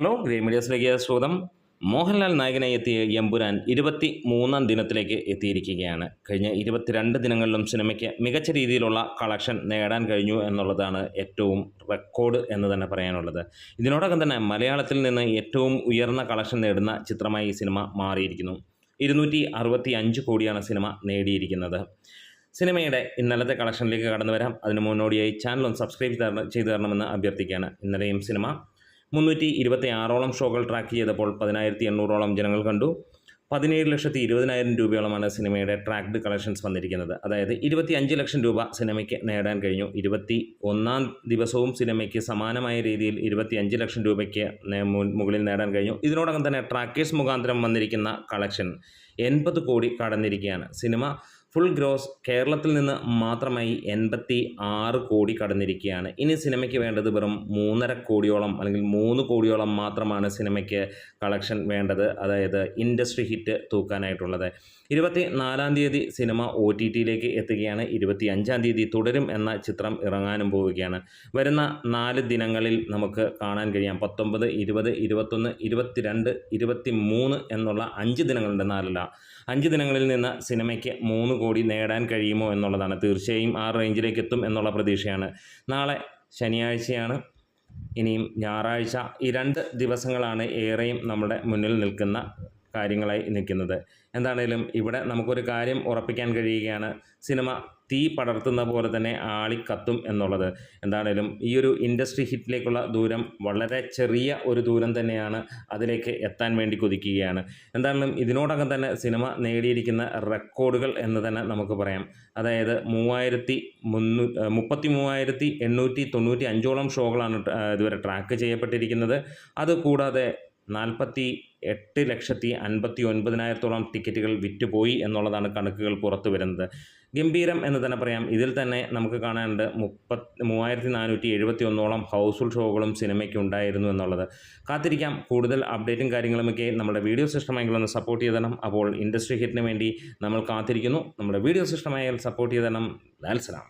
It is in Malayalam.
ഹലോ ഗ്രേ മീഡിയസിലേക്ക് സ്വാഗതം. മോഹൻലാൽ നായകനായി എത്തിയ എമ്പുരാൻ 23-ാം ദിനത്തിലേക്ക് എത്തിയിരിക്കുകയാണ്. കഴിഞ്ഞ 22 ദിനങ്ങളിലും സിനിമയ്ക്ക് മികച്ച രീതിയിലുള്ള കളക്ഷൻ നേടാൻ കഴിഞ്ഞു എന്നുള്ളതാണ് ഏറ്റവും റെക്കോർഡ് എന്ന് തന്നെ പറയാനുള്ളത്. ഇതിനോടകം തന്നെ മലയാളത്തിൽ നിന്ന് ഏറ്റവും ഉയർന്ന കളക്ഷൻ നേടുന്ന ചിത്രമായി ഈ സിനിമ മാറിയിരിക്കുന്നു. 265 കോടിയാണ് സിനിമ നേടിയിരിക്കുന്നത്. സിനിമയുടെ ഇന്നലത്തെ കളക്ഷനിലേക്ക് കടന്നു വരാം. അതിന് മുന്നോടിയായി ചാനൽ ഒന്ന് സബ്സ്ക്രൈബ് ചെയ്തു തരണമെന്ന് അഭ്യർത്ഥിക്കുകയാണ്. ഇന്നലെയും സിനിമ 326ഓളം ഷോകൾ ട്രാക്ക് ചെയ്തപ്പോൾ 10,800ഓളം ജനങ്ങൾ കണ്ടു. 17,20,000 രൂപയോളമാണ് സിനിമയുടെ ട്രാക്ക്ഡ് കളക്ഷൻസ് വന്നിരിക്കുന്നത്. അതായത് 25 ലക്ഷം രൂപ സിനിമയ്ക്ക് നേടാൻ കഴിഞ്ഞു. 21-ാം ദിവസവും സിനിമയ്ക്ക് സമാനമായ രീതിയിൽ 25 ലക്ഷം രൂപയ്ക്ക് മുകളിൽ നേടാൻ കഴിഞ്ഞു. ഇതിനോടകം തന്നെ ട്രാക്കേഴ്സ് മുഖാന്തരം വന്നിരിക്കുന്ന കളക്ഷൻ 80 കോടി കടന്നിരിക്കുകയാണ്. സിനിമ ഫുൾ ഗ്രോസ് കേരളത്തിൽ നിന്ന് മാത്രമായി 86 കോടി കടന്നിരിക്കുകയാണ്. ഇനി സിനിമയ്ക്ക് വേണ്ടത് വെറും 3.5 കോടിയോളം അല്ലെങ്കിൽ 3 കോടിയോളം മാത്രമാണ് സിനിമയ്ക്ക് കളക്ഷൻ വേണ്ടത്. അതായത് ഇൻഡസ്ട്രി ഹിറ്റ് തൂക്കാനായിട്ടുള്ളത്. 24-ാം തീയതി സിനിമ OTTയിലേക്ക് എത്തുകയാണ്. 25-ാം തീയതി തുടരും എന്ന ചിത്രം ഇറങ്ങാനും പോവുകയാണ്. വരുന്ന 4 ദിനങ്ങളിൽ നമുക്ക് കാണാൻ കഴിയാം. 19, 20, 21, 22, 23 എന്നുള്ള 5 ദിനങ്ങളുണ്ട്. 5 ദിനങ്ങളിൽ നിന്ന് സിനിമയ്ക്ക് 3 കോടി നേടാൻ കഴിയുമോ എന്നുള്ളതാണ്. തീർച്ചയായും ആ റേഞ്ചിലേക്ക് എത്തും എന്നുള്ള പ്രതീക്ഷയാണ്. നാളെ ശനിയാഴ്ചയാണ്, ഇനിയും ഞായറാഴ്ച. ഈ 2 ദിവസങ്ങളാണ് ഏറെയും നമ്മുടെ മുന്നിൽ നിൽക്കുന്ന കാര്യങ്ങളായി നിൽക്കുന്നത്. എന്താണേലും ഇവിടെ നമുക്കൊരു കാര്യം ഉറപ്പിക്കാൻ കഴിയുകയാണ്, സിനിമ തീ പടർത്തുന്ന പോലെ തന്നെ ആളിക്കത്തും എന്നുള്ളത്. എന്താണേലും ഈ ഒരു ഇൻഡസ്ട്രി ഹിറ്റിലേക്കുള്ള ദൂരം വളരെ ചെറിയ ഒരു ദൂരം തന്നെയാണ്. അതിലേക്ക് എത്താൻ വേണ്ടി കൊതിക്കുകയാണ്. എന്താണെങ്കിലും ഇതിനോടകം തന്നെ സിനിമ നേടിയിരിക്കുന്ന റെക്കോർഡുകൾ എന്ന് തന്നെ നമുക്ക് പറയാം. അതായത് 33,895ഓളം ഷോകളാണ് ഇതുവരെ ട്രാക്ക് ചെയ്യപ്പെട്ടിരിക്കുന്നത്. അതുകൂടാതെ 48,59,000 ടിക്കറ്റുകൾ വിറ്റുപോയി എന്നുള്ളതാണ് കണക്കുകൾ പുറത്തു വരുന്നത്. ഗംഭീരം എന്ന് തന്നെ പറയാം. ഇതിൽ തന്നെ നമുക്ക് കാണാനുണ്ട് 3,471ഓളം ഹൗസ്ഫുൾ ഷോകളും സിനിമയ്ക്ക് ഉണ്ടായിരുന്നു എന്നുള്ളത്. കാത്തിരിക്കാം. കൂടുതൽ അപ്ഡേറ്റും കാര്യങ്ങളുമൊക്കെ നമ്മുടെ വീഡിയോസ് ഇഷ്ടമായെങ്കിൽ ഒന്ന് സപ്പോർട്ട് ചെയ്ത് തരണം. അപ്പോൾ ഇൻഡസ്ട്രി ഹിറ്റിന് വേണ്ടി നമ്മൾ കാത്തിരിക്കുന്നു. നമ്മുടെ വീഡിയോസ് ഇഷ്ടമായാൽ സപ്പോർട്ട് ചെയ്ത് തരണം. ലാൽസലാം.